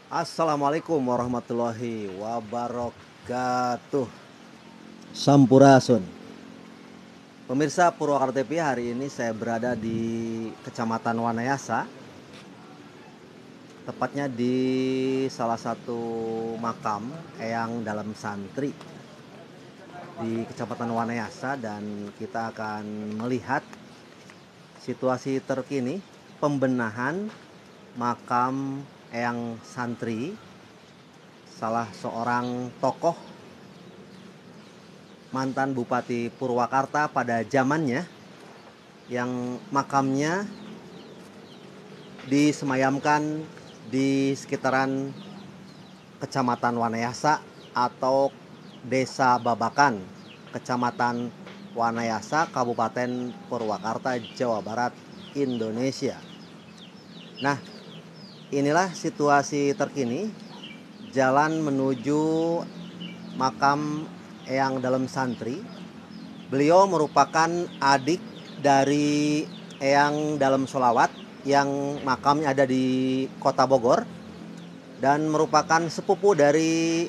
Assalamualaikum warahmatullahi wabarakatuh. Sampurasun. Pemirsa Purwakarta TV, hari ini saya berada di Kecamatan Wanayasa, tepatnya di salah satu makam Eyang Dalam Santri di Kecamatan Wanayasa, dan kita akan melihat situasi terkini pembenahan makam Eyang Santri, salah seorang tokoh mantan Bupati Purwakarta pada zamannya, yang makamnya disemayamkan di sekitaran Kecamatan Wanayasa atau Desa Babakan, Kecamatan Wanayasa, Kabupaten Purwakarta, Jawa Barat, Indonesia. Nah, inilah situasi terkini jalan menuju makam Eyang Dalam Santri. Beliau merupakan adik dari Eyang Dalam Solawat yang makamnya ada di Kota Bogor, dan merupakan sepupu dari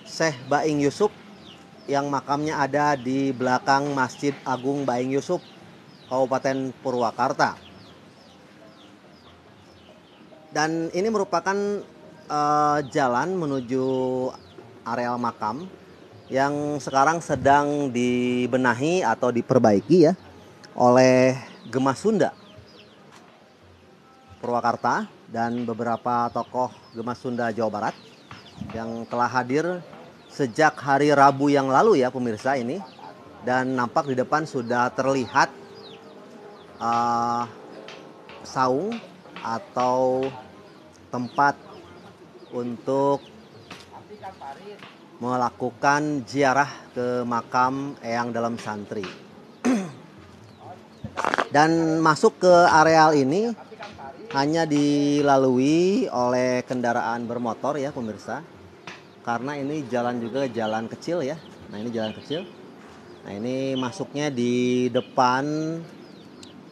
Syekh Baing Yusuf yang makamnya ada di belakang Masjid Agung Baing Yusuf, Kabupaten Purwakarta. Dan ini merupakan jalan menuju areal makam yang sekarang sedang dibenahi atau diperbaiki ya oleh Gemas Sunda Purwakarta dan beberapa tokoh Gemas Sunda Jawa Barat yang telah hadir sejak hari Rabu yang lalu ya pemirsa ini. Dan nampak di depan sudah terlihat saung atau tempat untuk melakukan ziarah ke makam Eyang Dalam Santri. Dan masuk ke areal ini hanya dilalui oleh kendaraan bermotor ya pemirsa, karena ini jalan juga jalan kecil ya. Nah, ini jalan kecil. Nah, ini masuknya di depan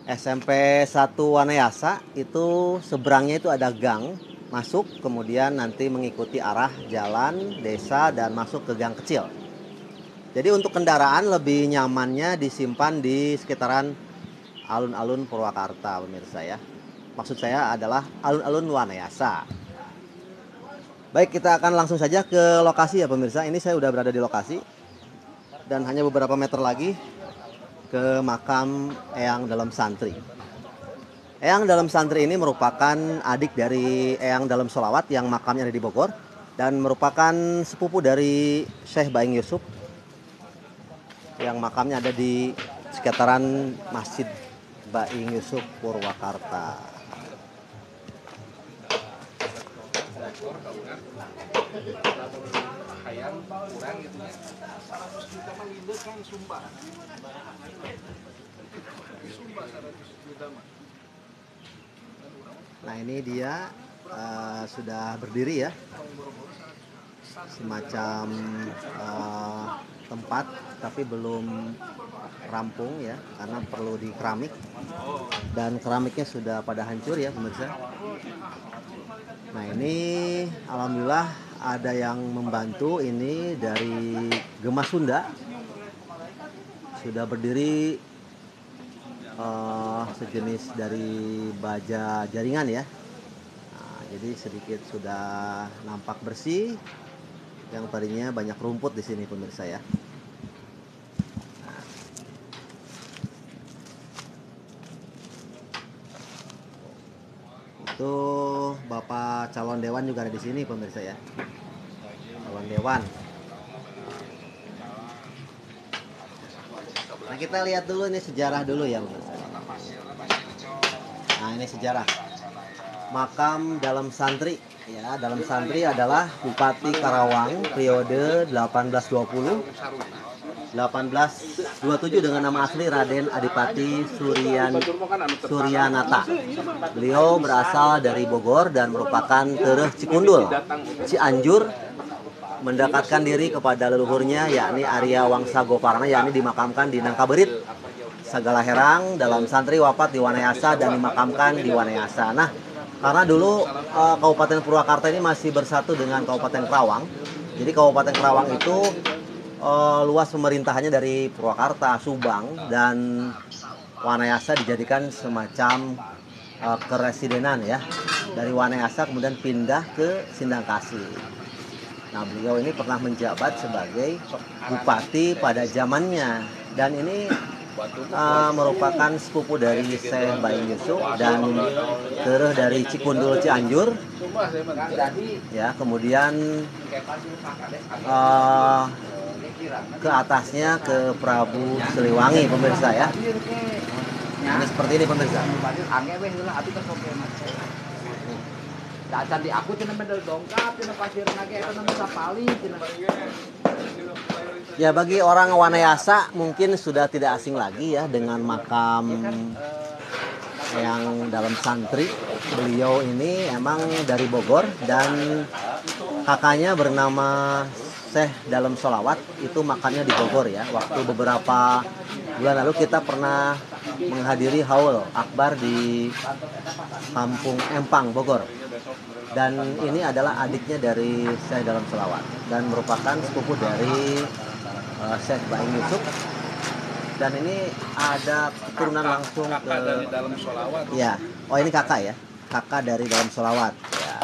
SMP 1 Wanayasa, itu seberangnya itu ada gang masuk, kemudian nanti mengikuti arah jalan desa dan masuk ke gang kecil. Jadi untuk kendaraan lebih nyamannya disimpan di sekitaran alun-alun Purwakarta pemirsa ya. Maksud saya adalah alun-alun Wanayasa. Baik, kita akan langsung saja ke lokasi ya pemirsa. Ini saya udah berada di lokasi dan hanya beberapa meter lagi ke makam Eyang Dalam Santri. Eyang Dalam Santri ini merupakan adik dari Eyang Dalam Solawat yang makamnya ada di Bogor, dan merupakan sepupu dari Syekh Baing Yusuf yang makamnya ada di sekitaran Masjid Baing Yusuf Purwakarta. Nah, ini dia sudah berdiri ya, semacam tempat tapi belum rampung ya, karena perlu di keramik, dan keramiknya sudah pada hancur ya pemirsa. Nah, ini alhamdulillah ada yang membantu ini dari Gemas Sunda, sudah berdiri sejenis dari baja jaringan ya. Nah, jadi sedikit sudah nampak bersih, yang tadinya banyak rumput di sini pemirsa ya. Itu Bapak calon dewan juga ada di sini pemirsa ya. Calon dewan. Nah, kita lihat dulu ini sejarah dulu ya pemirsa. Nah, ini sejarah makam Dalam Santri ya. Dalam Santri adalah Bupati Karawang periode 1820 1827 dengan nama asli Raden Adipati Suryanata. Beliau berasal dari Bogor dan merupakan tereh Cikundul, Cianjur, mendekatkan diri kepada leluhurnya yakni Arya Wangsa Goparna, yakni dimakamkan di Nangkaberit, Sagala Herang. Dalam Santri wafat di Wanayasa dan dimakamkan di Wanayasa. Nah, Karena dulu Kabupaten Purwakarta ini masih bersatu dengan Kabupaten Kerawang. Jadi Kabupaten Kerawang itu luas pemerintahannya dari Purwakarta, Subang, dan Wanayasa dijadikan semacam keresidenan ya. Dari Wanayasa kemudian pindah ke Sindangkasih. Nah, beliau ini pernah menjabat sebagai bupati pada zamannya, dan ini merupakan sepupu dari Syekh Baing Yusuf dan terus dari Cikundul Cianjur ya, kemudian ke atasnya ke Prabu Siliwangi pemirsa ya. Ini seperti ini pemirsa. Di aku cina medal dongkap, cina pasir nage, cina musapali, cina. Ya, bagi orang Wanayasa mungkin sudah tidak asing lagi ya dengan makam yang dalam santri. Beliau ini emang dari Bogor dan kakaknya bernama Syekh Dalam Sholawat, itu makamnya di Bogor ya. Waktu beberapa bulan lalu kita pernah menghadiri haul akbar di Kampung Empang, Bogor. Dan ini adalah adiknya dari Syekh Dalam Sholawat dan merupakan sepupu dari Syekh Baing Yusuf. Dan ini ada keturunan langsung ke Dalam Sholawat. Ya, oh ini kakak ya, kakak dari Dalam Sholawat. Ya.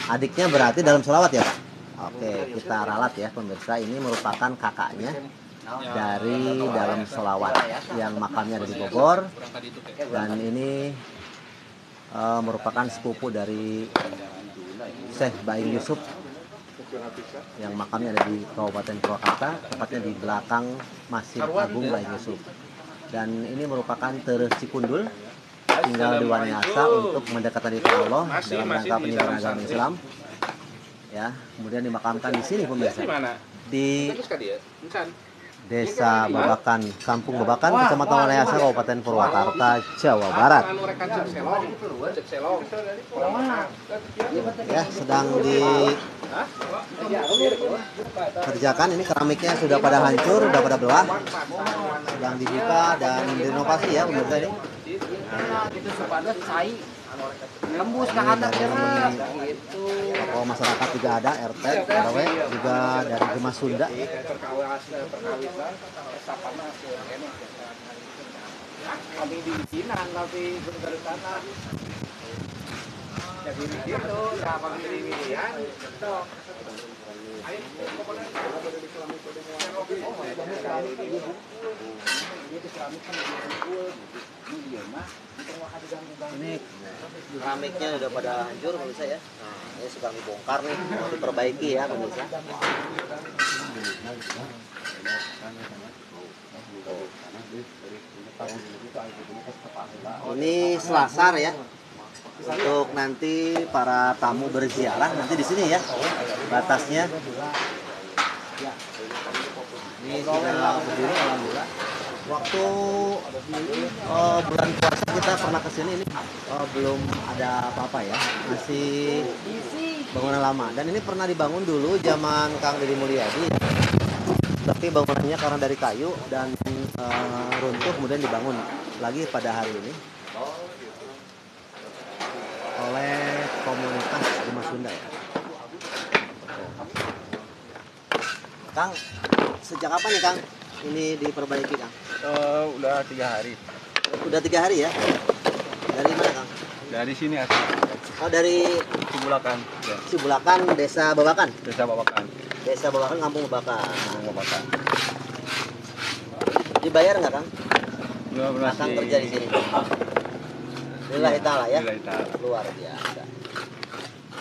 Adiknya berarti Dalam Sholawat ya Pak? Oke, kita ralat ya pemirsa, ini merupakan kakaknya dari Dalam Sholawat yang makamnya ada di Bogor. Dan ini merupakan sepupu dari Syekh Baing Yusuf yang makamnya ada di Kabupaten Purwakarta, tepatnya di belakang Masjid Agung Baing Yusuf. Dan ini merupakan terus Cikundul, tinggal di Wanayasa untuk mendekatkan diri kepada Allah dalam rangka penyebaran agama Islam. Ya, kemudian dimakamkan di sini pemirsa, di Desa Babakan, Kampung Babakan, Kecamatan Wanayasa, Kabupaten Purwakarta, Jawa Barat. Ya, sedang dikerjakan. Ini keramiknya sudah pada hancur, sudah pada belah, sedang dibuka dan direnovasi ya pemirsa ini. Itu supaya cai lembus ke anak gitu. Tokoh masyarakat juga ada, RT, RW, juga dari Gemas Sunda. Kami di bikinan tapi dari sana. Jadi gitu, ya kami di bikinan. Ini keramiknya udah pada hancur pemirsa ya. Nah, ini sedang dibongkar nih, mau diperbaiki ya pemirsa. Ini selasar ya, untuk nanti para tamu berziarah nanti di sini ya batasnya. Ini sudah berdiri alhamdulillah. Waktu bulan puasa kita pernah kesini, ini belum ada apa-apa ya, masih bangunan lama. Dan ini pernah dibangun dulu zaman Kang Deddy Mulyadi, tapi bangunannya karena dari kayu dan runtuh, kemudian dibangun lagi pada hari ini oleh komunitas Gemas Sunda ya. Kang, sejak kapan nih Kang ini diperbaiki Kang? Udah 3 hari. Udah 3 hari ya? Dari mana Kang? Dari sini asli. Oh, dari Cibulakan. Ya. Cibulakan, Desa Babakan. Desa Babakan. Desa Babakan, Kampung Babakan. Babakan. Dibayar nggak Kang? Belum Akang kerja di sini. Lillahi ta'ala ya? Lillahi ta'ala. Luar biasa.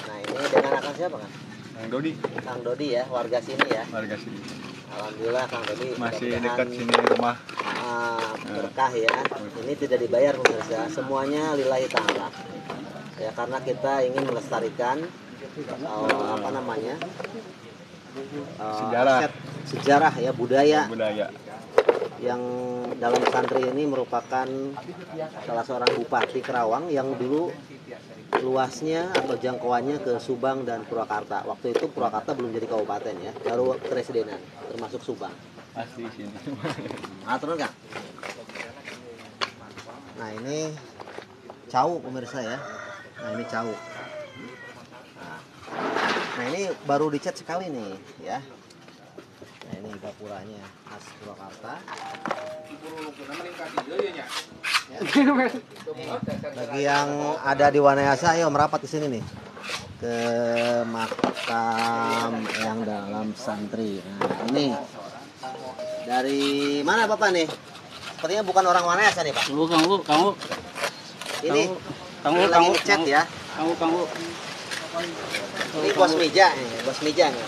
Nah, ini dengan Akang siapa Kang? Kang Dodi. Kang Dodi ya, warga sini ya. Warga sini. Alhamdulillah Kang Dodi. Masih mudah-mudahan, dekat sini rumah. berkah ya. Ini tidak dibayar pemirsa, semuanya lillahi ta'ala. Ya, karena kita ingin melestarikan apa namanya? Sejarah. Aset sejarah ya, budaya Budaya. yang dalam santri ini merupakan salah seorang bupati Kerawang yang dulu luasnya atau jangkauannya ke Subang dan Purwakarta. Waktu itu Purwakarta belum jadi kabupaten ya, baru keresidenan termasuk Subang. Asli sini. Nah, turun Kang. Nah, ini cau pemirsa ya. Nah ini cau. Nah ini baru dicat sekali nih ya. Nah ini gapuranya khas Purwakarta. Ya. Bagi yang ada di Wanayasa, ayo merapat ke sini nih ke makam yang dalam santri. Nah ini dari mana Bapak nih? Sepertinya bukan orang Wanayasa nih Pak. Kamu. Ini Kamu lagi ngecat ya. Kamu. Ini bos Mija nih, bos Mija nih.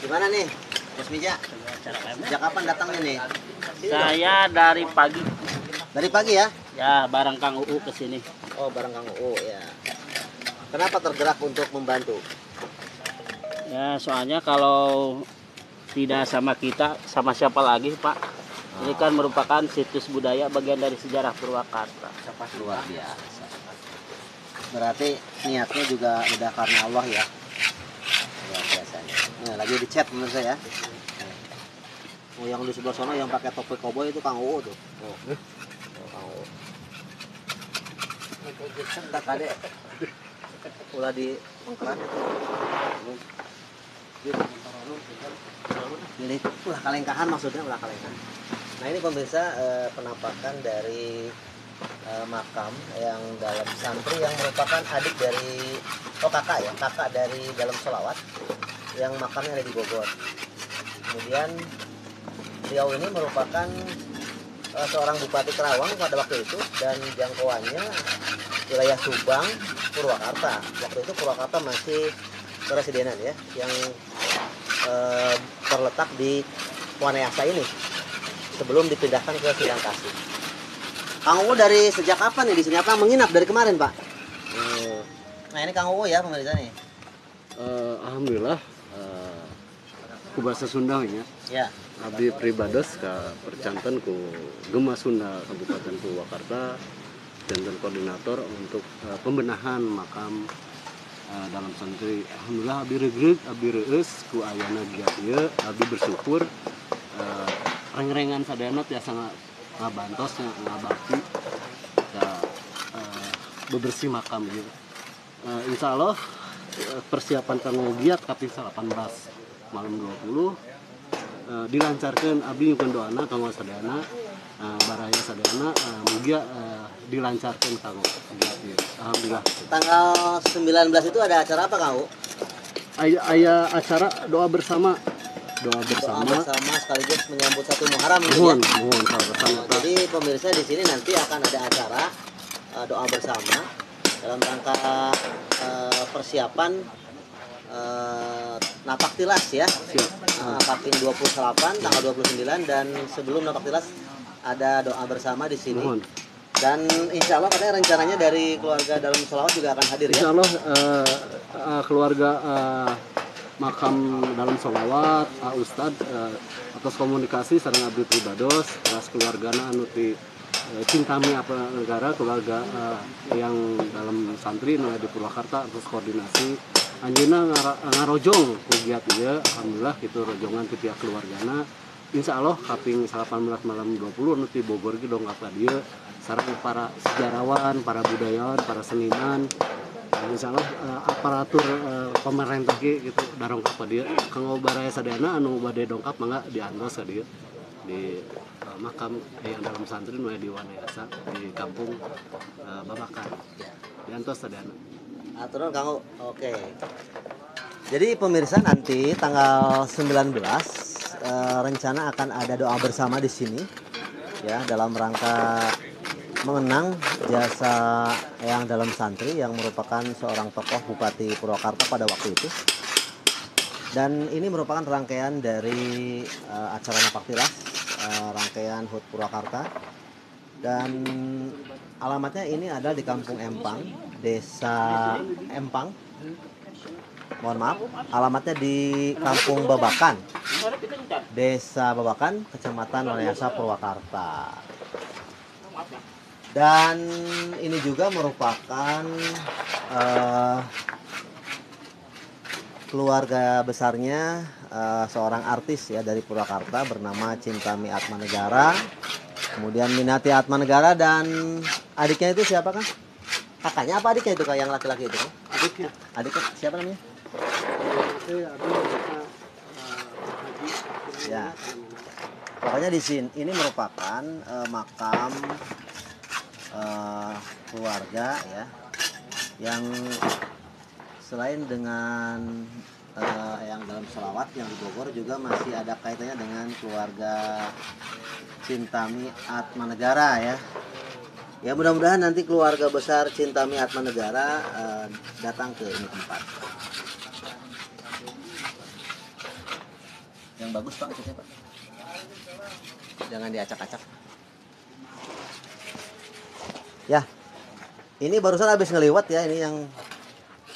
Gimana nih, bos Mija? Sejak kapan datangnya nih? Sini dong. Saya dari pagi. Dari pagi ya? Ya, bareng Kang UU ke sini. Oh, bareng Kang UU ya. Kenapa tergerak untuk membantu? Ya, soalnya kalau tidak sama kita, sama siapa lagi, Pak? Ini kan merupakan situs budaya bagian dari sejarah Purwakarta. Luar biasa. Berarti niatnya juga udah karena Allah ya. Luar biasa. Nah, lagi di chat menurut saya. Oh, yang di sebelah sana yang pakai topi koboi itu Kang UU tuh. Oh, Kang UU. Entar kade. Ulah di pengkeran itu. Jadi ulah kalengkahan maksudnya ulah kalengkahan. Nah ini pemirsa penampakan dari makam yang dalam santri yang merupakan adik dari kakak dari dalam sholawat yang makamnya ada di Bogor. Kemudian beliau ini merupakan seorang bupati Kerawang pada waktu itu dan jangkauannya wilayah Subang, Purwakarta. Waktu itu Purwakarta masih presidenan ya yang terletak di Wanayasa ini sebelum dipindahkan ke Sidangkasih. Kang Uwu dari sejak kapan nih di sini? Apa menginap dari kemarin, Pak? Nah, ini Kang Uwu ya pemirsa nih. Alhamdulillah ku bahasa Sunda nya. Ya. Abdi pribados ka percanten ku Gema Sunda Kabupaten Purwakarta janten koordinator untuk pembenahan makam dalam santri. Alhamdulillah abdi regreg, abdi reus ku ayana giat ieu, abdi bersyukur reng-rengan sadayana tiasa ngabantos ngabakti ka bebersih makam ieu. Insya Allah persiapan kanggo giat kaping 18 malam 20 dilancarkan abdi nyukeun doana kanggo sadayana baraya sadayana mugia dilancarkan kanggo giat ieu. Alhamdulillah. Tanggal 19 itu ada acara apa, Kang Uwu? Aya acara doa bersama Doa bersama sekaligus menyambut satu Muharram gitu ya. Mohon bersama. Jadi pemirsa di sini nanti akan ada acara doa bersama dalam rangka persiapan napak tilas ya. Kaping 28 tanggal 29 dan sebelum napak tilas ada doa bersama di sini. Mohon. Dan insya Allah katanya rencananya dari keluarga dalam sholawat juga akan hadir ya. Insya Allah keluarga makam dalam sholawat Ustadz atas komunikasi sareng abdi pribados kelas keluargana anu ti cintami apa negara keluarga yang dalam santri nu di Purwakarta atas koordinasi anjeunna ngarojong kugiat ieu. Alhamdulillah kitu rojongan ti pihak keluargana. Insya Allah kaping 18 malam 20 anu ti Bogor ge dongkap ka dieu sareng para sejarawan, para budayawan, para seniman. Insya Allah aparatur pemerintah gitu darongkap ka dieu. Kanggo baraya sadayana anu bade dongkap mangga diantos ka dieu di makam yang dalam santri nu di Wanayasa di kampung Babakan. Diantos sadayana. Aturan Kang Uwu. Oke. Jadi pemirsa nanti tanggal 19 rencana akan ada doa bersama di sini ya dalam rangka mengenang jasa yang dalam santri yang merupakan seorang tokoh Bupati Purwakarta pada waktu itu. Dan ini merupakan rangkaian dari acara napak tilas, rangkaian HUT Purwakarta. Dan alamatnya ini ada di Kampung Empang, Desa Empang. Mohon maaf, alamatnya di Kampung Babakan, Desa Babakan, Kecamatan Wanayasa, Purwakarta. Dan ini juga merupakan keluarga besarnya seorang artis ya dari Purwakarta bernama Cintami Atmanegara. Kemudian Minati Atmanegara dan adiknya itu siapa kan? Kakaknya apa adiknya itu Kak yang laki-laki itu? Kak? Adiknya. Adiknya siapa namanya? Ya. Pokoknya di sini ini merupakan makam keluarga ya yang selain dengan yang dalam selawat yang di Bogor juga masih ada kaitannya dengan keluarga Cintami Atmanegara ya. Ya mudah-mudahan nanti keluarga besar Cintami Atmanegara datang ke ini tempat. Yang bagus Pak, itu Pak. Jangan diacak-acak. Ya. Ini barusan habis ngeliwat ya, ini yang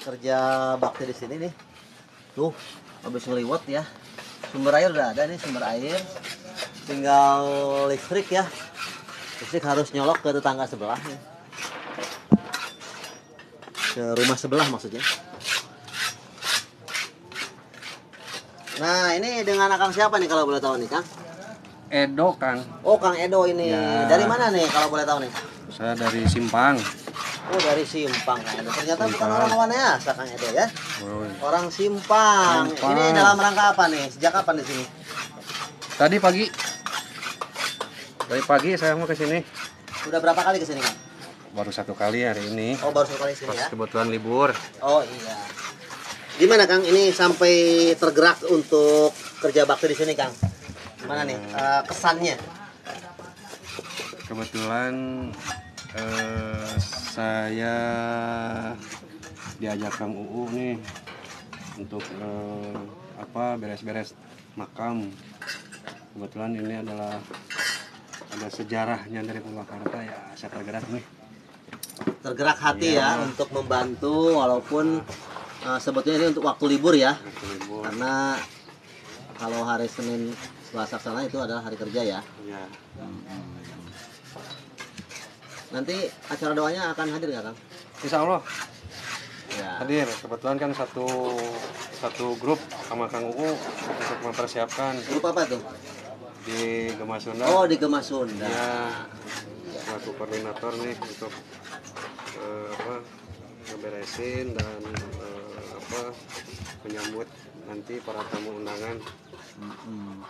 kerja bakti di sini nih. Tuh, habis ngeliwat ya. Sumber air udah ada nih, sumber air. Tinggal listrik ya. Listrik harus nyolok ke tetangga sebelah nih. Ke rumah sebelah maksudnya. Nah, ini dengan Akang siapa nih kalau boleh tahu nih, Kang? Edo, Kang. Oh, Kang Edo ini. Ya. Dari mana nih kalau boleh tahu nih? Saya dari Simpang. Oh, dari Simpang Kang Edo. Ternyata bukan Simpang. orang Wanayasa Kang Edo ya. Oh, Orang Simpang. Simpang. Ini dalam rangka apa nih? Sejak kapan di sini? tadi pagi. Dari pagi saya mau ke sini. Sudah berapa kali ke sini, Kang? Baru 1 kali hari ini. Oh, baru sekali sini Pas ya. kebetulan libur. Oh, iya. Gimana Kang ini sampai tergerak untuk kerja bakti di sini, Kang? Gimana nih kesannya? Kebetulan saya diajak Kang UU nih untuk beres-beres makam. Kebetulan ini adalah ada sejarahnya dari Purwakarta ya, saya tergerak nih. Tergerak hati ya untuk membantu walaupun sebetulnya ini untuk waktu libur ya. Waktu libur. Karena kalau hari Senin Selasa sana itu adalah hari kerja ya. Ya, Nanti acara doanya akan hadir nggak Kang? insya Allah Ya. hadir. Kebetulan kan satu grup sama Kang UU untuk mempersiapkan Grup apa tuh? di Gema Sunda. Oh di Gema Sunda. Ya, selaku koordinator nih untuk ngeberesin dan menyambut nanti para tamu undangan. Mm-mm.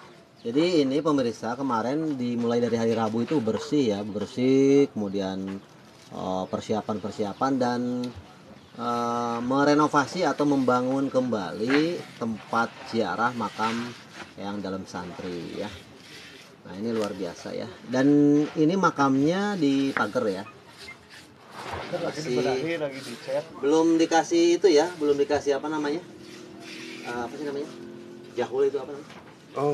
Jadi ini pemirsa kemarin dimulai dari hari Rabu itu bersih ya, bersih, kemudian persiapan-persiapan dan merenovasi atau membangun kembali tempat ziarah makam yang dalam santri ya. Nah ini luar biasa ya. Dan ini makamnya di pagar ya. Lagi dicat. Belum dikasih itu ya, belum dikasih apa namanya? Apa sih namanya? Jahul itu apa namanya? Oh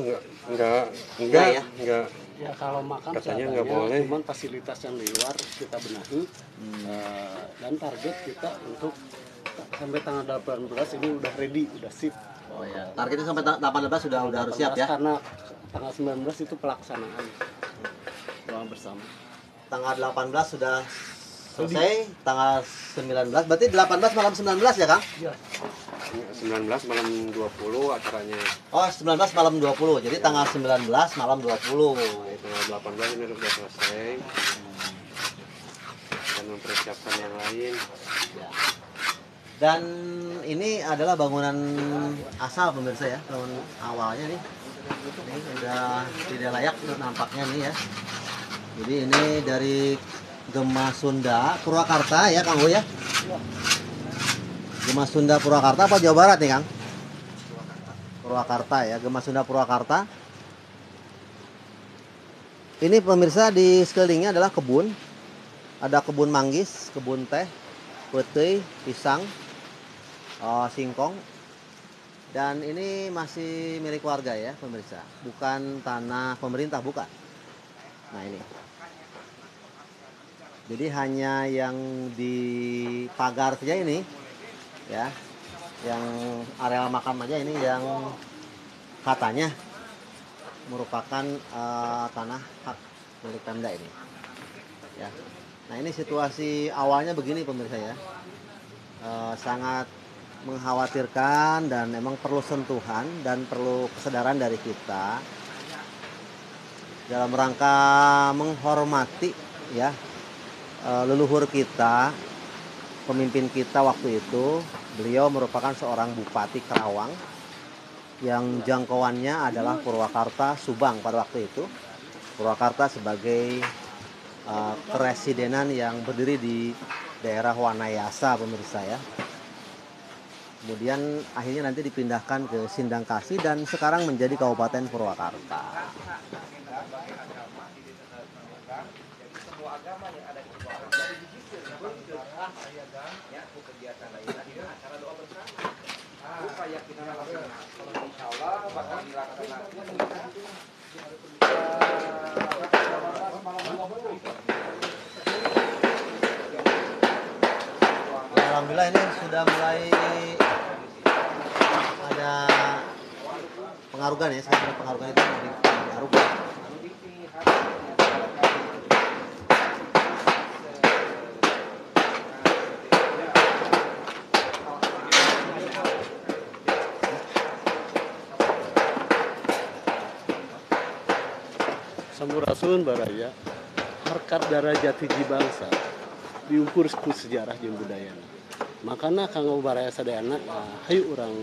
enggak ya? enggak. Ya kalau makam Katanya seadanya, nggak boleh. cuman fasilitas yang di luar kita benahi. Dan target kita untuk sampai tanggal 18 ini udah ready, udah sip. Oh ya. Targetnya sampai 18 sudah harus siap ya. Karena tanggal 19 itu pelaksanaan doa bersama. Tanggal 18 sudah selesai, tanggal 19 berarti 18 malam 19 ya Kang? Iya. 19 malam 20 acaranya. Oh 19 malam 20 jadi tanggal 19 malam 20 Tanggal 18 ini sudah selesai. Dan mempersiapkan yang lain. ya. Dan ini adalah bangunan asal pemirsa ya, bangunan awalnya nih. Ini sudah tidak layak nampaknya nih ya. Jadi ini dari Gema Sunda Purwakarta ya Kang Bu ya. Gema Sunda Purwakarta apa Jawa Barat nih Kang? Purwakarta ya, Gema Sunda Purwakarta. Ini pemirsa di sekelilingnya adalah kebun. Ada kebun manggis, kebun teh, peuteui, pisang, singkong. Dan ini masih milik warga ya pemirsa, bukan tanah pemerintah, bukan. Nah ini. Jadi hanya yang di pagar saja ini ya, yang areal makam aja ini yang katanya merupakan tanah hak milik Pemda ini. Ya. Nah ini situasi awalnya begini pemirsa ya, sangat mengkhawatirkan dan memang perlu sentuhan dan perlu kesadaran dari kita dalam rangka menghormati ya leluhur kita pemimpin kita waktu itu, beliau merupakan seorang Bupati Karawang yang jangkauannya adalah Purwakarta, Subang pada waktu itu. Purwakarta sebagai keresidenan yang berdiri di daerah Wanayasa, pemirsa ya. Kemudian akhirnya nanti dipindahkan ke Sindangkasih dan sekarang menjadi Kabupaten Purwakarta. Alhamdulillah ini sudah mulai ada pengarugan ya, sekarang pengarugan itu pengarugan. Sampurasun baraya harkat darajat hiji bangsa diukur ku sejarah jeung budaya. Makana kanggo baraya sadayana hayu urang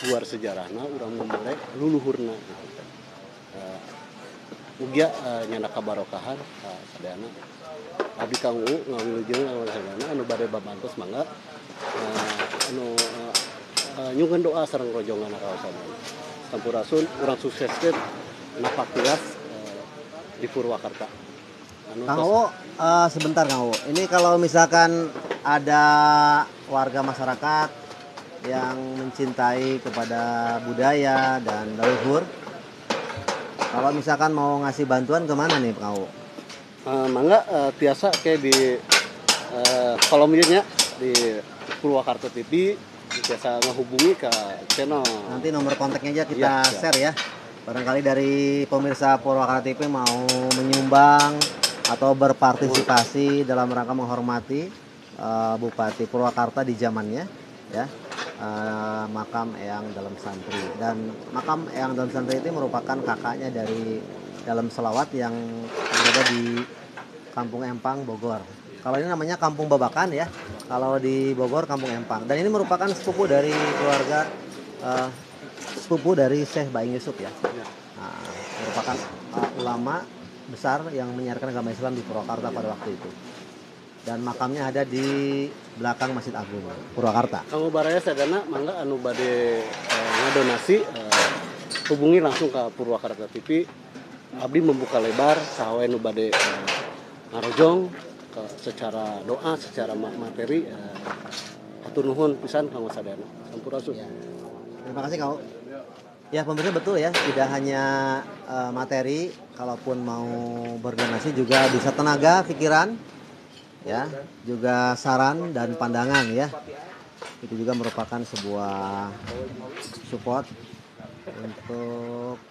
luar sejarahna urang memulai luluhurna gitu. Mugia nyana kabarokahan sadayana abdi kanggo ngawilujeun sadayana anu bade babantos mangga anu nyungeun doa sareng rojongan kawasan. Sampurasun urang sukseskeun napakilas di Purwakarta. Kang Owo, sebentar Kang Owo. Ini kalau misalkan ada warga masyarakat yang mencintai kepada budaya dan leluhur, kalau misalkan mau ngasih bantuan kemana nih Kang Owo? Mangga tiasa kayak di kolomnya di Purwakarta TV biasa ngehubungi ke channel. Nanti nomor kontaknya aja kita share ya. Barangkali dari pemirsa Purwakarta TV mau menyumbang atau berpartisipasi dalam rangka menghormati Bupati Purwakarta di zamannya ya, makam Eyang Dalam Santri. Dan makam Eyang Dalam Santri itu merupakan kakaknya dari Dalam Selawat yang berada di Kampung Empang, Bogor. Kalau ini namanya Kampung Babakan ya, kalau di Bogor Kampung Empang. Dan ini merupakan sepupu dari keluarga sepupu dari Syekh Baing Yusuf ya. Nah, merupakan ulama besar yang menyiarkan agama Islam di Purwakarta pada waktu itu. Dan makamnya ada di belakang Masjid Agung Purwakarta. Kanggo baraya sadana mangga anu bade ngadonasi hubungi langsung ke Purwakarta TV. Abdi membuka lebar saha anu bade ngarojong secara doa, secara materi. Hatur nuhun pisan kanggo sadana. Sampurasun. Ya. Terima kasih Kang. Ya pemirsa betul ya, tidak hanya materi, kalaupun mau berdonasi juga bisa tenaga, pikiran, ya, juga saran dan pandangan ya. Itu juga merupakan sebuah support untuk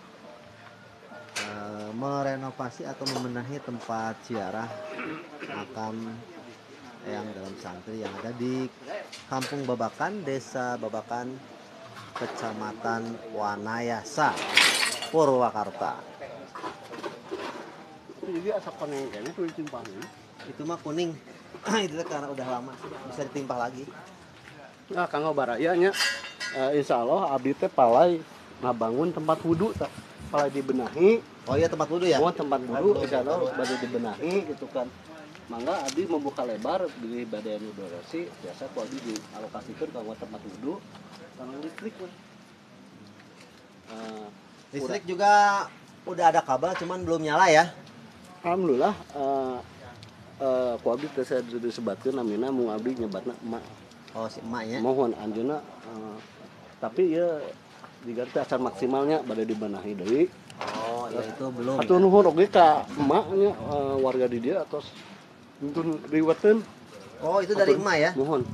merenovasi atau membenahi tempat ziarah makam Eyang Dalam Santri yang ada di Kampung Babakan, Desa Babakan, Kecamatan Wanayasa, Purwakarta. Jadi asa kuning kayaknya tuh ditimpah ini. Itu mah kuning. Itu karena udah lama, bisa ditimpah lagi. Nah, kanggo baraya nya insya Allah abdi teh palai ngabangun tempat wudu tak palai dibenahi. Oh iya tempat wudhu ya? Oh tempat wudu insya Allah bade dibenahi gitu kan. Mangga abdi membuka lebar di bade anu donasi biasa ku abdi dialokasikeun kanggo tempat wudu. Tangan listrik kan. Listrik juga udah ada kabel cuman belum nyala ya. Alhamdulillah ku abdi teh saya disebatkeun namina mung abdi nyebatna emak. Oh si emaknya. Mohon anjeunna tapi ya diganti acar maksimalnya bade dibenahi deui. Oh ya itu belum. Hatur nuhun oge ka emaknya warga di dia atos nuntun riweteun. Oh itu dari emak ya? Mohon.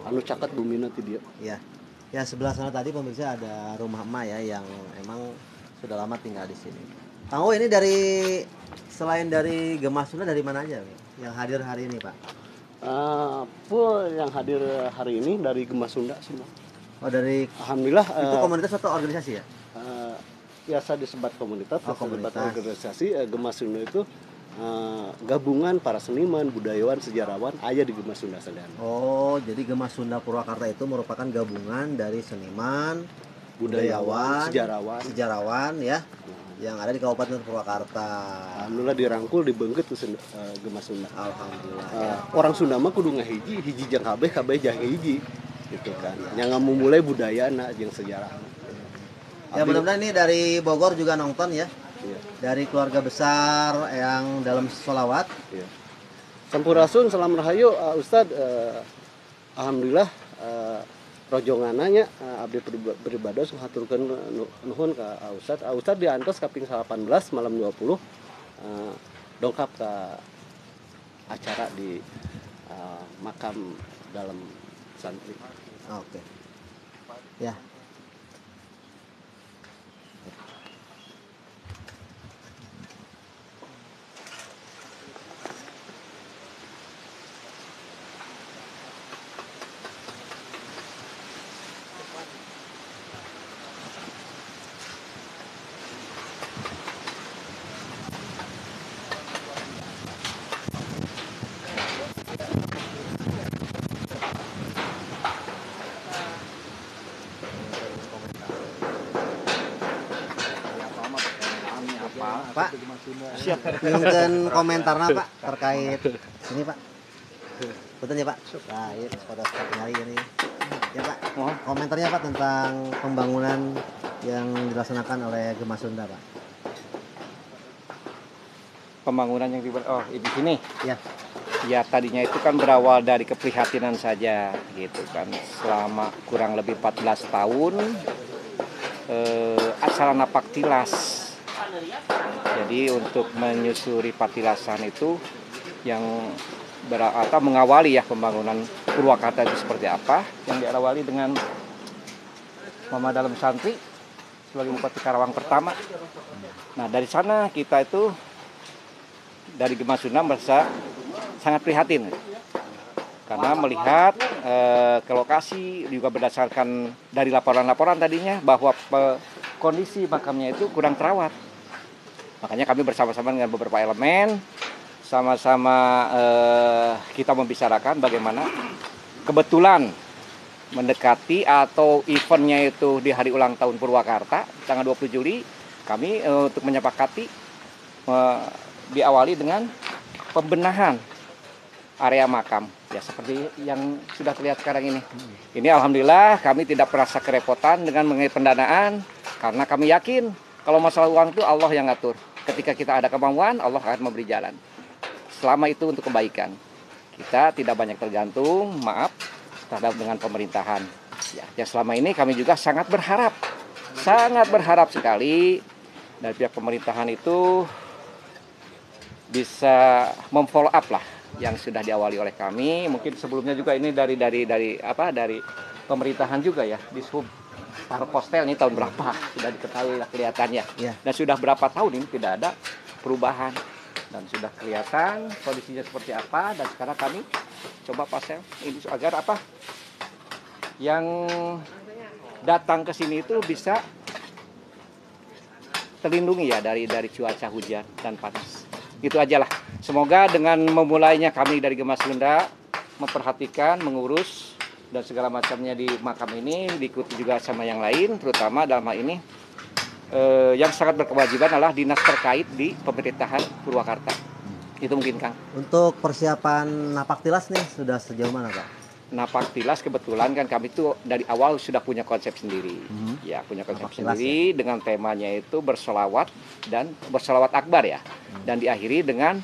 Anu caket bumina ti dia. Iya. Ya sebelah sana tadi pemirsa ada rumah emak ya yang emang sudah lama tinggal di sini. Kang O ini selain dari Gemas Sunda dari mana aja yang hadir hari ini Pak? Yang hadir hari ini dari Gemas Sunda semua. Oh dari Alhamdulillah. Itu komunitas atau organisasi ya? Biasa disebat komunitas, komunitas. organisasi. Gemas Sunda itu gabungan para seniman, budayawan, sejarawan aya di Gema Sunda Sadana. Oh, jadi Gema Sunda Purwakarta itu merupakan gabungan dari seniman, Budayawan, sejarawan ya, yang ada di Kabupaten Purwakarta. Alhamdulillah dirangkul dibeungkeut ku Gema Sunda. Alhamdulillah. Ya. Orang Sunda mah kudu ngahiji, hiji jeung kabeh, kabeh jeung hiji gitu kan. Yang memulai budayana jeung sejarahna. Ya mudah-mudahan ini dari Bogor juga nonton ya. Iya. Dari keluarga besar yang dalam sholawat. Iya. Sampurasun salam rahayu Ustad, alhamdulillah rojongananya abdi beribadah haturkeun nuhun ka Ustad. Ustad diantos kaping 18 malam 20 dongkap ke acara di makam dalam santri. Oke. Ya. Pak, siap. Mungkin komentarnya Pak terkait ini Pak. Betul ya Pak? Baik, pada saat hari ini. Ya Pak, komentarnya Pak tentang pembangunan yang dilaksanakan oleh Gema Sunda Pak. Pembangunan yang di sini. Ya. Ya tadinya itu kan berawal dari keprihatinan saja gitu kan. Selama kurang lebih 14 tahun sarana paktilas. Jadi untuk menyusuri patilasan itu yang atau mengawali ya pembangunan Purwakarta itu seperti apa, yang diawali dengan Mama Dalam Santri sebagai Bupati Karawang pertama. Nah dari sana kita itu dari Gema Sunda merasa sangat prihatin karena melihat ke lokasi juga berdasarkan dari laporan-laporan tadinya bahwa kondisi makamnya itu kurang terawat. Makanya kami bersama-sama dengan beberapa elemen sama-sama kita membicarakan bagaimana kebetulan mendekati atau eventnya itu di hari ulang tahun Purwakarta tanggal 20 Juli kami untuk menyepakati diawali dengan pembenahan area makam ya seperti yang sudah terlihat sekarang ini. Ini alhamdulillah kami tidak merasa kerepotan dengan mengenai pendanaan karena kami yakin kalau masalah uang itu Allah yang ngatur. Ketika kita ada kemampuan, Allah akan memberi jalan. Selama itu untuk kebaikan. Kita tidak banyak tergantung, maaf, terhadap dengan pemerintahan. Ya, yang selama ini kami juga sangat berharap sekali dari pihak pemerintahan itu bisa memfollow up lah yang sudah diawali oleh kami. Mungkin sebelumnya juga ini dari pemerintahan juga ya, di sub Parpostel ini tahun berapa sudah diketahui lah kelihatannya. Ya. Dan sudah berapa tahun ini tidak ada perubahan dan sudah kelihatan kondisinya seperti apa. Dan sekarang kami coba pasel ini agar apa yang datang ke sini itu bisa terlindungi ya dari cuaca hujan dan panas. Itu aja lah. Semoga dengan memulainya kami dari Gema Sunda memperhatikan, mengurus dan segala macamnya di makam ini diikuti juga sama yang lain, terutama dalam hal ini yang sangat berkewajiban adalah dinas terkait di pemerintahan Purwakarta. Itu mungkin Kang. Untuk persiapan napaktilas nih sudah sejauh mana Pak? Napaktilas kebetulan kan kami itu dari awal sudah punya konsep sendiri. Ya, punya konsep Napaktilas sendiri dengan temanya itu bersolawat dan bersolawat akbar ya. Dan diakhiri dengan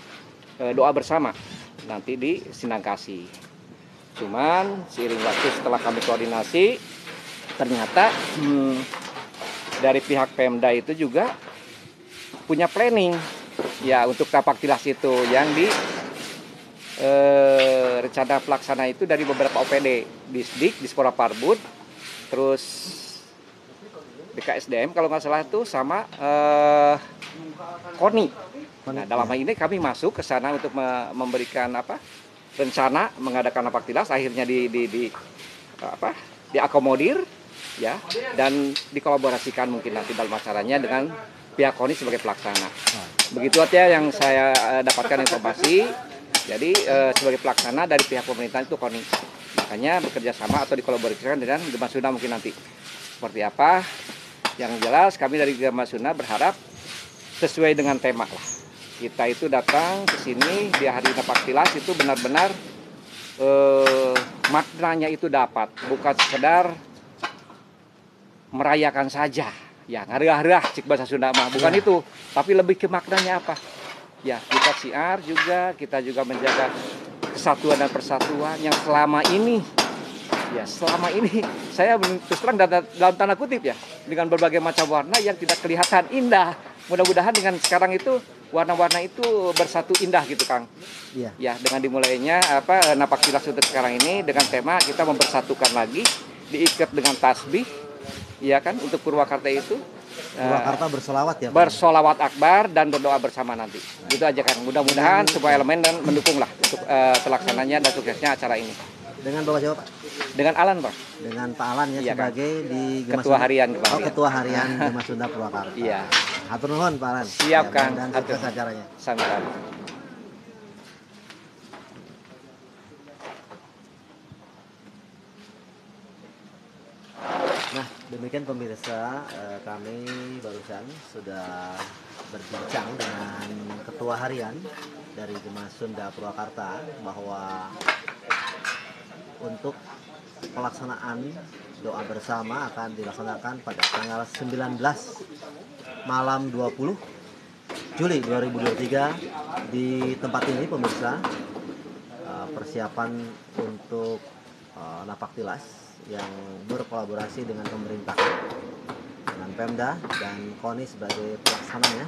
doa bersama nanti di Sinangkasi. Cuman seiring waktu setelah kami koordinasi ternyata dari pihak Pemda itu juga punya planning ya untuk napaktilas itu yang di rencana pelaksana itu dari beberapa OPD, Disdik, Dispora Parbud, terus BKSDM kalau nggak salah itu sama KONI. Nah dalam hal ini kami masuk ke sana untuk memberikan rencana mengadakan napaktilas, akhirnya diakomodir ya dan dikolaborasikan mungkin nanti dalam acaranya dengan pihak KONI sebagai pelaksana. Begitu aja yang saya dapatkan informasi. Jadi sebagai pelaksana dari pihak pemerintahan itu KONI. Makanya bekerja sama atau dikolaborasikan dengan Gema Sunda mungkin nanti. Seperti apa? Yang jelas kami dari Gema Sunda berharap sesuai dengan tema lah. Kita itu datang ke sini di hari Napaktilas itu benar-benar maknanya itu dapat, bukan sekedar merayakan saja. Ya, ngarah-ngarah cik bahasa Sunda mah, bukan itu, tapi lebih ke maknanya apa? Ya, kita siar juga, kita juga menjaga kesatuan dan persatuan yang selama ini saya terus terang dalam tanda kutip ya, dengan berbagai macam warna yang tidak kelihatan indah. Mudah-mudahan dengan sekarang itu warna-warna itu bersatu indah gitu, Kang. Iya. Ya, dengan dimulainya Napaktilas untuk sekarang ini dengan tema kita mempersatukan lagi, diikat dengan tasbih, ya kan, untuk Purwakarta itu. Purwakarta bersolawat ya Pak? Bersolawat akbar dan berdoa bersama nanti. Gitu aja kan. Mudah-mudahan semua elemen dan mendukung lah untuk pelaksananya dan suksesnya acara ini. Dengan Bapak siapa Pak? Dengan Alan, Pak. Dengan Pak Alan ya, Iya, sebagai di Gema Ketua Sunda. harian. Oh, Ketua Harian Gema Sunda Purwakarta. Iya. Hatur nuhun Pak Alan. Siap, Ya, Kang. dan Hatur. sukses acaranya. Sama-sama. Nah, demikian pemirsa, kami barusan sudah berbincang dengan Ketua Harian dari Gema Sunda Purwakarta bahwa untuk pelaksanaan doa bersama akan dilaksanakan pada tanggal 19 malam 20 Juli 2023 di tempat ini pemirsa. Persiapan untuk Napaktilas yang berkolaborasi dengan pemerintah, dengan Pemda dan KONI sebagai pelaksananya,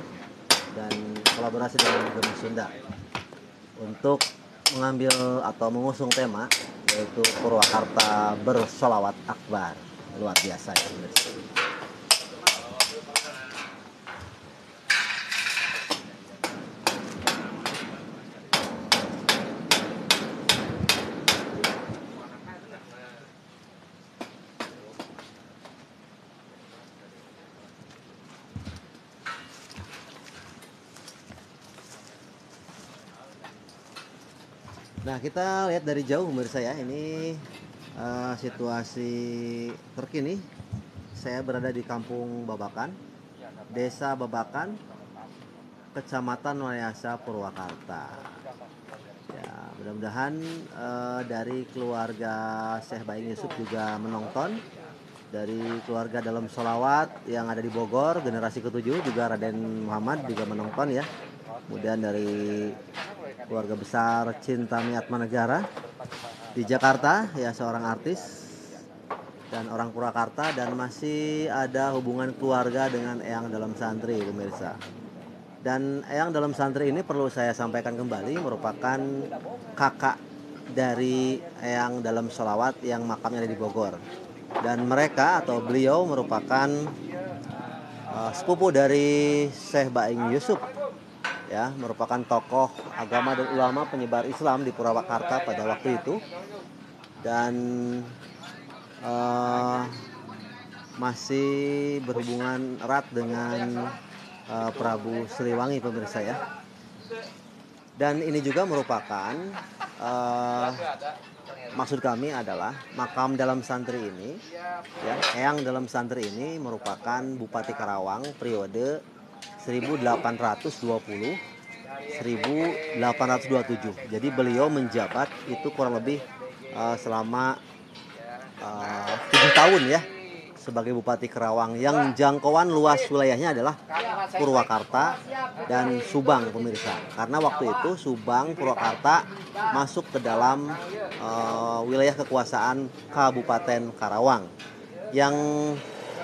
dan kolaborasi dengan Gema Sunda untuk mengambil atau mengusung tema yaitu Purwakarta bersolawat akbar. Luar biasa ya pemirsa. Nah, kita lihat dari jauh pemirsa ya, ini situasi terkini. Saya berada di Kampung Babakan, Desa Babakan, Kecamatan Wanayasa, Purwakarta. Ya, mudah-mudahan dari keluarga Syekh Baing Yusuf juga menonton, dari keluarga dalam sholawat yang ada di Bogor, generasi ke-7 juga Raden Muhammad juga menonton ya. Kemudian dari keluarga besar Cinta Miatma Negara di Jakarta ya, seorang artis dan orang Purwakarta, dan masih ada hubungan keluarga dengan Eyang Dalam Santri pemirsa. Dan Eyang Dalam Santri ini perlu saya sampaikan kembali merupakan kakak dari Eyang Dalam Sholawat yang makamnya ada di Bogor, dan mereka atau beliau merupakan sepupu dari Syekh Baing Yusuf ya, merupakan tokoh agama dan ulama penyebar Islam di Purwakarta pada waktu itu, dan masih berhubungan erat dengan Prabu Siliwangi pemirsa ya. Dan ini juga merupakan maksud kami adalah makam dalam santri ini ya, Eyang Dalam Santri ini merupakan Bupati Karawang periode 1820-1827. Jadi beliau menjabat itu kurang lebih selama 7 tahun ya sebagai Bupati Karawang, yang jangkauan luas wilayahnya adalah Purwakarta dan Subang pemirsa. Karena waktu itu Subang, Purwakarta masuk ke dalam wilayah kekuasaan Kabupaten Karawang. Yang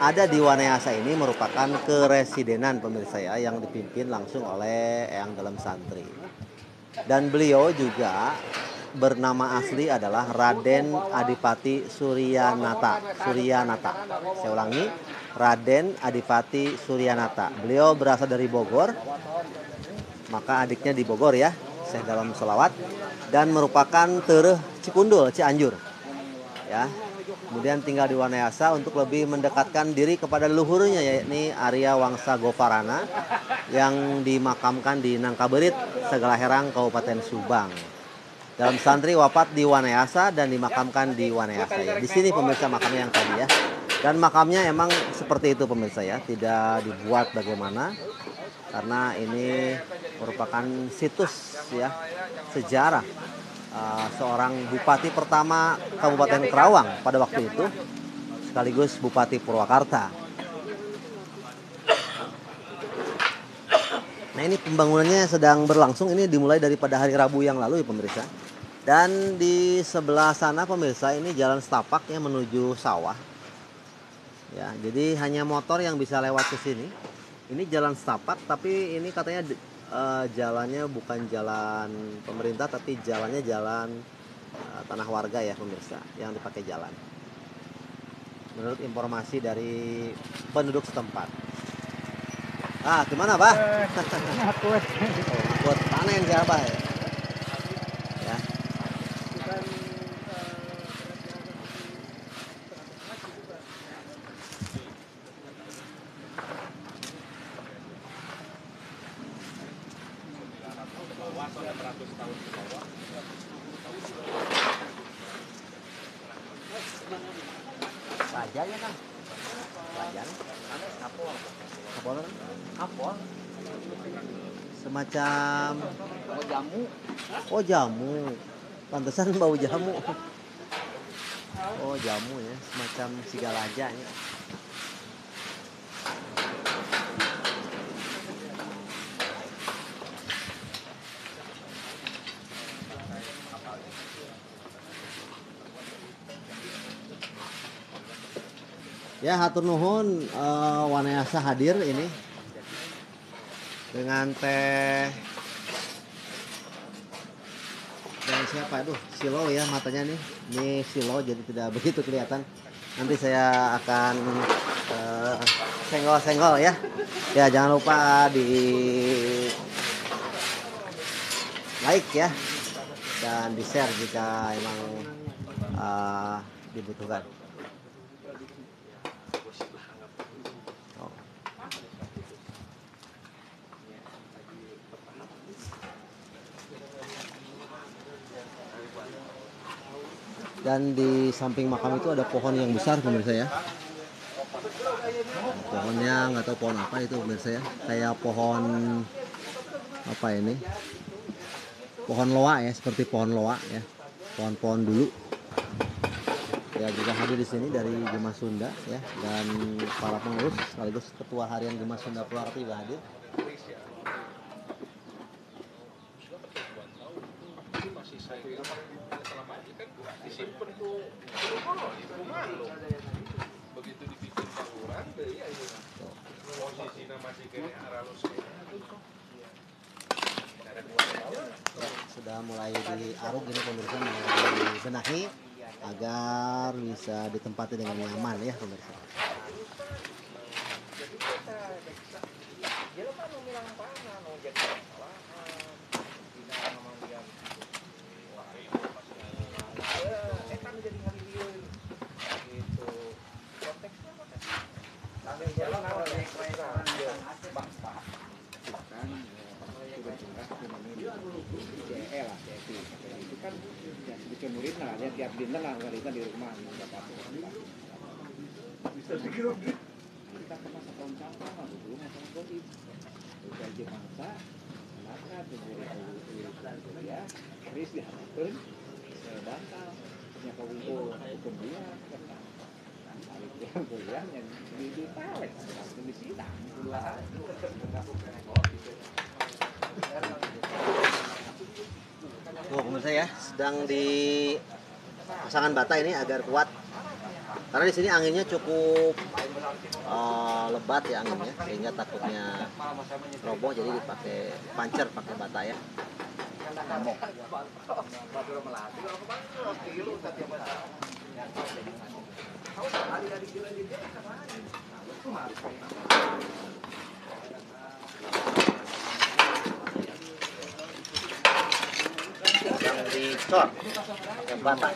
ada di Wanayasa ini merupakan keresidenan pemirsa ya, yang dipimpin langsung oleh Eyang Dalam Santri. Dan beliau juga bernama asli adalah Raden Adipati Suryanata. Saya ulangi, Raden Adipati Suryanata. Beliau berasal dari Bogor, maka adiknya di Bogor ya, Syekh Dalam Sholawat, dan merupakan tereh Cikundul, Cianjur. Ya. kemudian tinggal di Wanayasa untuk lebih mendekatkan diri kepada leluhurnya, yakni Arya Wangsa Govarana yang dimakamkan di Nangkaberit, Segalaherang, Kabupaten Subang. Dalam santri wafat di Wanayasa dan dimakamkan di Wanayasa ya. Di sini pemirsa makamnya yang tadi ya. Dan makamnya emang seperti itu pemirsa ya, tidak dibuat bagaimana, karena ini merupakan situs ya sejarah seorang bupati pertama Kabupaten Kerawang pada waktu itu, sekaligus Bupati Purwakarta. Nah ini pembangunannya sedang berlangsung, ini dimulai daripada hari Rabu yang lalu ya pemirsa. Dan di sebelah sana pemirsa ini jalan setapak yang menuju sawah. Ya, jadi hanya motor yang bisa lewat ke sini. Ini jalan setapak, tapi ini katanya jalannya bukan jalan pemerintah, tapi jalannya jalan tanah warga ya pemirsa, yang dipakai jalan. Menurut informasi dari penduduk setempat. Ah, gimana, Pak? Buat panen siapa ya? Ya. Rajanya kan? Rajanya? Apol. Apol kan? Apol. Semacam jamu. oh jamu. Pantesan bau jamu. Oh jamu ya, semacam sigalaja ya. Ya hatur nuhun Wanayasa hadir ini dengan teh siapa, aduh Silo ya matanya nih, ini Silo jadi tidak begitu kelihatan. Nanti saya akan senggol-senggol ya. Ya jangan lupa di like ya dan di share jika emang dibutuhkan. Dan di samping makam itu ada pohon yang besar pemirsa ya. Pohonnya nggak tahu pohon apa itu pemirsa ya. Kayak pohon apa ini? Pohon loa ya, seperti pohon loa ya. Pohon-pohon dulu. Ya juga hadir di sini dari Gemah Sunda ya, dan para pengurus sekaligus Ketua Harian Gemah Sunda Purwakarta juga hadir. Sudah mulai diaruk ini pemirsa, mulai dibenahi agar bisa ditempati dengan nyaman ya pemirsa. Itu kan ya sedikit murid lah, dia tiap dinner lah kita di rumah bisa dikira kita ke masa tahun sampah lah dulu masa covid udah aja masa maka tuh ya terus diharapkan bantal punya kawungkul kemudian balik yang kuliah yang di talek langsung disidang Tuh pemirsa ya, sedang di pasangan bata ini agar kuat. Karena di sini anginnya cukup lebat ya anginnya, sehingga takutnya roboh, jadi dipakai pancer pakai bata ya. Yang dicor pakai bata.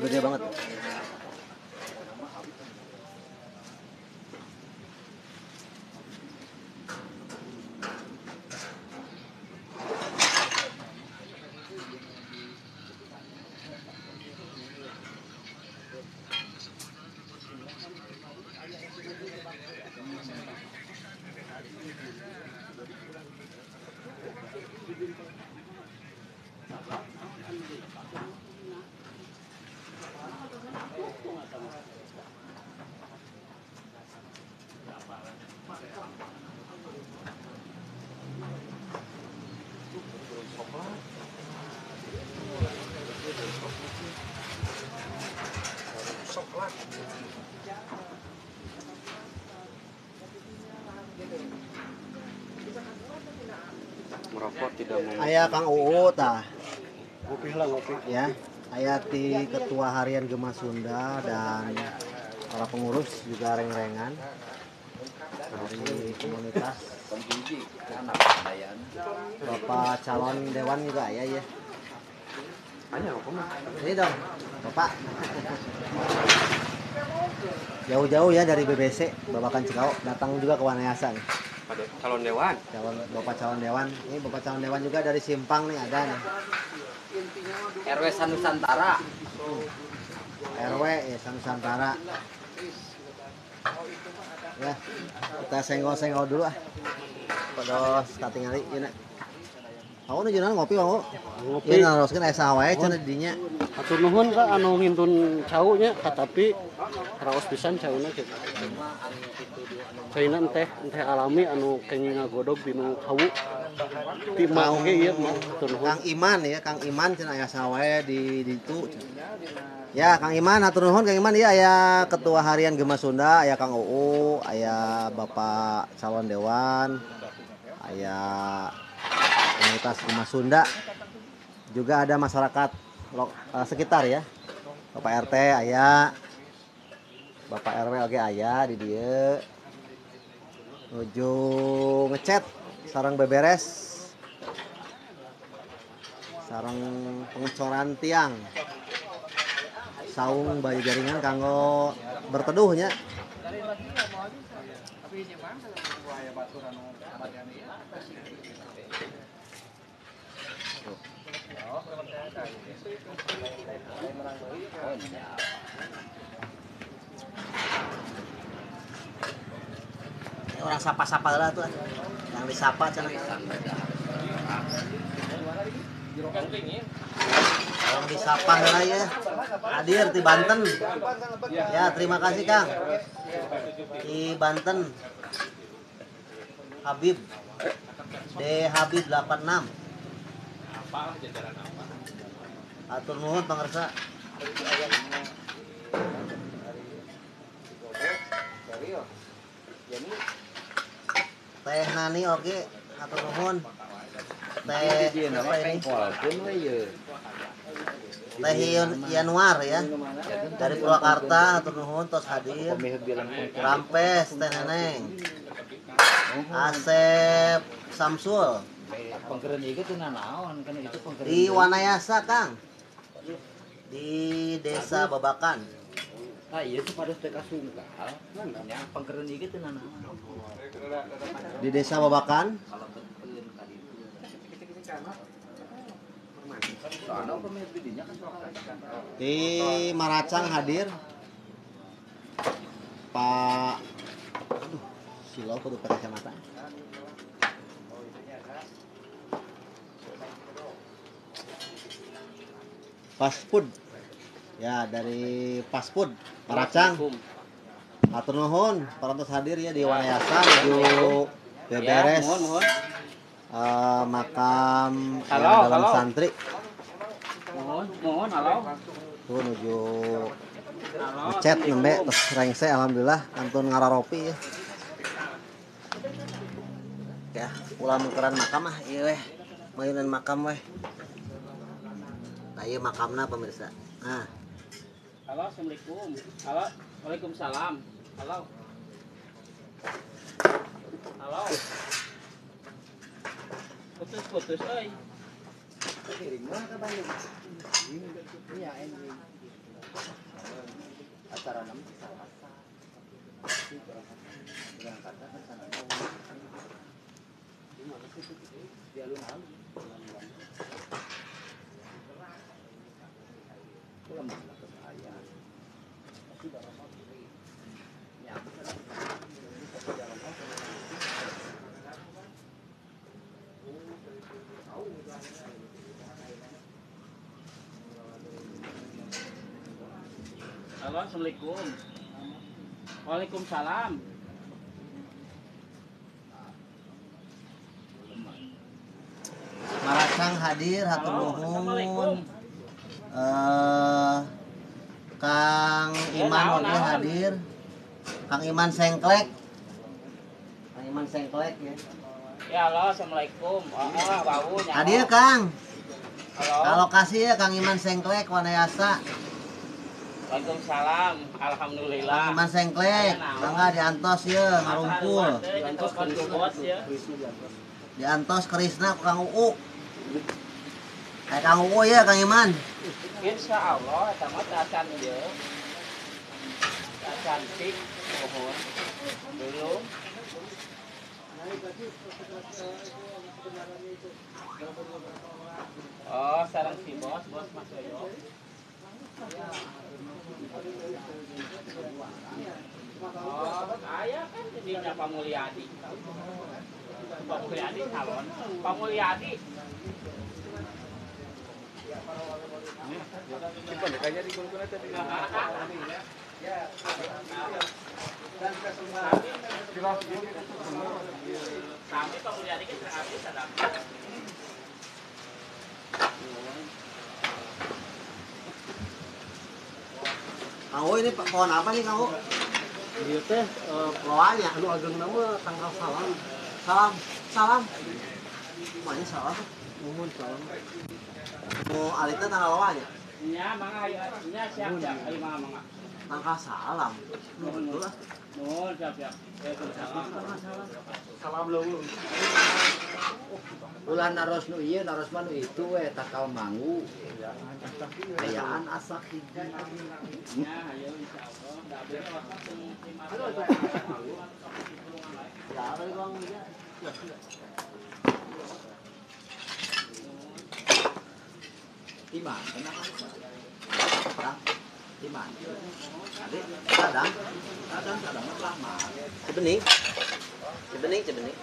gede banget. Merokok tidak mau. Aya Kang Uu tah. Ngopi lah ngopi. Ya, aya ti Ketua Harian Gema Sunda dan para pengurus juga reng-rengan dari komunitas. Bapak calon dewan juga aya ya. Hanya apa mah? Ini dong, Bapak. Jauh-jauh ya dari BBC, Babakan Cikau, datang juga ke Wanayasan. Ada calon dewan. Bapak calon dewan. Ini Bapak calon dewan juga dari Simpang nih ada nih. RW Nusantara. RW ya Nusantara. Ya, kita senggol-senggol dulu ah. Pada katingali ieu. Aku nu jualan ngopi Bang. Ngopi. Ieu naroskeun aya sawae cenah dinya. Atur nuhun Kak anu ngintun cau nya tapi raos pisan cauna kitu. Caina teh alami anu kenging ngagodog dinu hawu. Ti mah oge ieu mah atur nuhun. Kang Iman ya, Kang Iman cenah aya sawae di ditu. Ya, Kang Iman atur nuhun Kang Iman ya aya Ketua Harian Gema Sunda, aya Kang Uu, aya Bapak calon dewan, aya komunitas Gema Sunda. Juga ada masyarakat sekitar ya. Bapak RT aya, Bapak RW oge aya di dieu. Nuju ngecat sareng beberes. Sareng pengecoran tiang. Saung bayu jaringan kanggo berteduhnya. Ini orang sapa-sapa lah tuh. Yang disapa cenah. Orang disapa lah ya. Hadir di Banten. Ya, terima kasih Kang. Di Banten. Habib. D Habib 86. Atur nuhun pangarsa. Teh Nani oke, atur nuhun. Teh apa ini? Teh Yanuar ya. Dari Purwakarta atur nuhun tos hadir. Rampes Teh Neneng. Asep Samsul. Pengkeren ieu teh naon kan itu pengkeren. Di Wanayasa Kang. Di Desa Babakan. Ah ieu teh pada teh kasungkal. Nya pengkeren ieu teh naon. Di Desa Babakan. Kalau bekeun ka ditu. Soalnya pemilik bidinya kan Di Maracang hadir Pak. Aduh, silau kudu pakai kacamata. Fast food. Ya, dari fast food Maracang. Atur nuhun, parantos hadir ya di Wanayasa menuju beberes. mohon. Makam Halo, yang dalam halo. santri. Mohon halo. Tuh nuju ngechat nembe terus rengse alhamdulillah kantun ngararopi ya. Ya, ulah mukeran makam ah ieu weh. Mainan makam weh. Nah, ieu makamna pemirsa. Nah, Halo, assalamualaikum. Halo, waalaikumsalam. Halo. Halo. Putus euy. kirim mah ka Bandung. Iya, anjing. acara enam Salasa. Berangkatnya ke sana. Di alun-alun. Pulang ke saya. Sudah lama beli. Ya, Halo, assalamualaikum. Waalaikumsalam. Maracang hadir, hatur Halo, nuhun. assalamualaikum. Kang Ya, Iman naon, oge naon. hadir. Kang Iman Sengklek. Kang Iman Sengklek ya. Ya, halo, assalamualaikum. Bau nyawa. Hadir Kang. Halo. Alokasi ya Kang Iman Sengklek Wanayasa. Waalaikumsalam. Alhamdulillah. Kang Iman Sengklek, mangga diantos ya ngarumpul. Diantos bos ya. Diantos Krisna ku Kang Uu. Kang Uu ya Kang Iman. Insya Allah, eta mah tacan dia. Cantik, pohon. Belum. Oh, sarang si bos Mas Yoyo. Oh, ayah kan jadinya Pak Mulyadi. Pak Mulyadi calon. Pak Mulyadi. Simpan deh, kayaknya di kulkas tadi. Kami Pak Mulyadi kan berarti sedang. Kang Uu ini pohon apa nih Kang Uu? Ieu teh Loanya. anu ageng nama tanggal salam. Salam, salam. Mana salam? Nuhun salam. Mau alita tanggal loanya. Nya mangga ayo nya siap-siap ayo mangga. Tanggal salam. Betul lah. Nuhun siap-siap. Salam leuweung. ulah naros nu ieu naros mah nu itu we takal mangu. Ayaan asa hiji. Ya, ayo insyaallah. Da beli waktu terima Ya, apa nih Bang? Di mana? Kadang, Di mana? kadang. Kadang lama. Cebening. Cebening.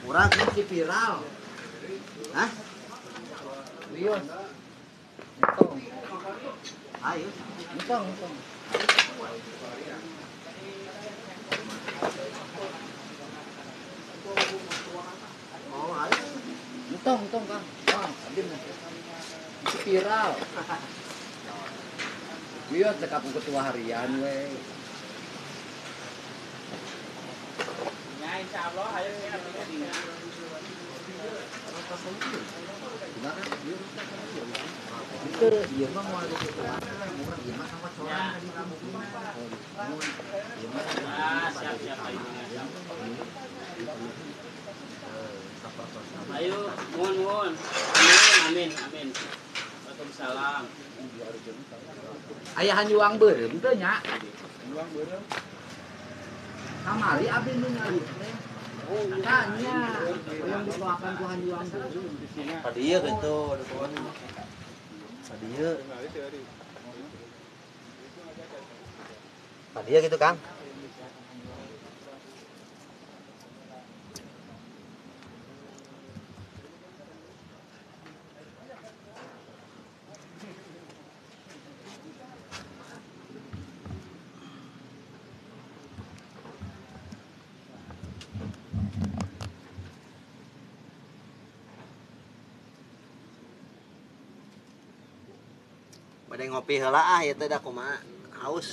Murah sih. Si viral. Hah? Wios. Entong. Ayo. Entong. Oh, ayo. Entong Kang. Kang, adin. Si viral. Wios cekap ketua harian we. Ya, insyaallah ayo siap dina. Gimana? Itu ieu mah moal di situ. Murah ieu mah sama coran tadi kamu. Ah, siap-siap ayo. Ayo, mohon. Amin. Waalaikumsalam. Ayahan juang beureum teh nya. Juang beureum. Kamari abdi nu nyari teh. Tanya yang dibawakan ku hanjuang beureum. Padieu gitu, dukun. Padieu. Padieu gitu, Kang. Bade ngopi heula ah ieu teh da kumaha haus.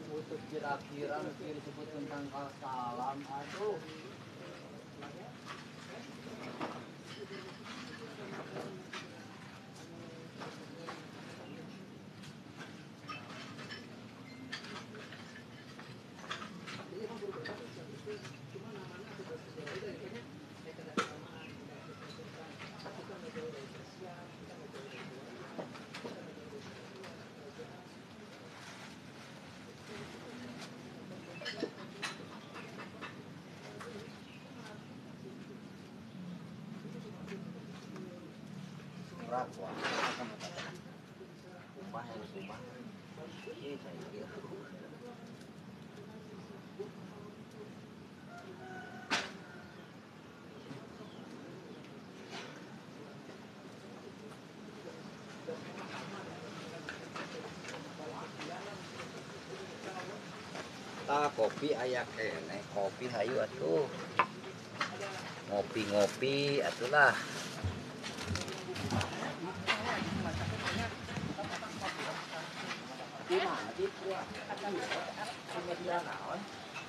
Untuk kira-kira mungkin disebut tentang salam, aduh. Kopi aya kene, kopi hayu atuh. Ngopi-ngopi atulah.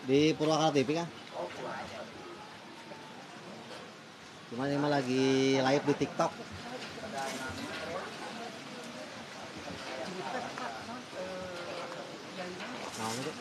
Di Purwakarta TV kan? Cuma ini mah lagi live di TikTok. Nah, itu.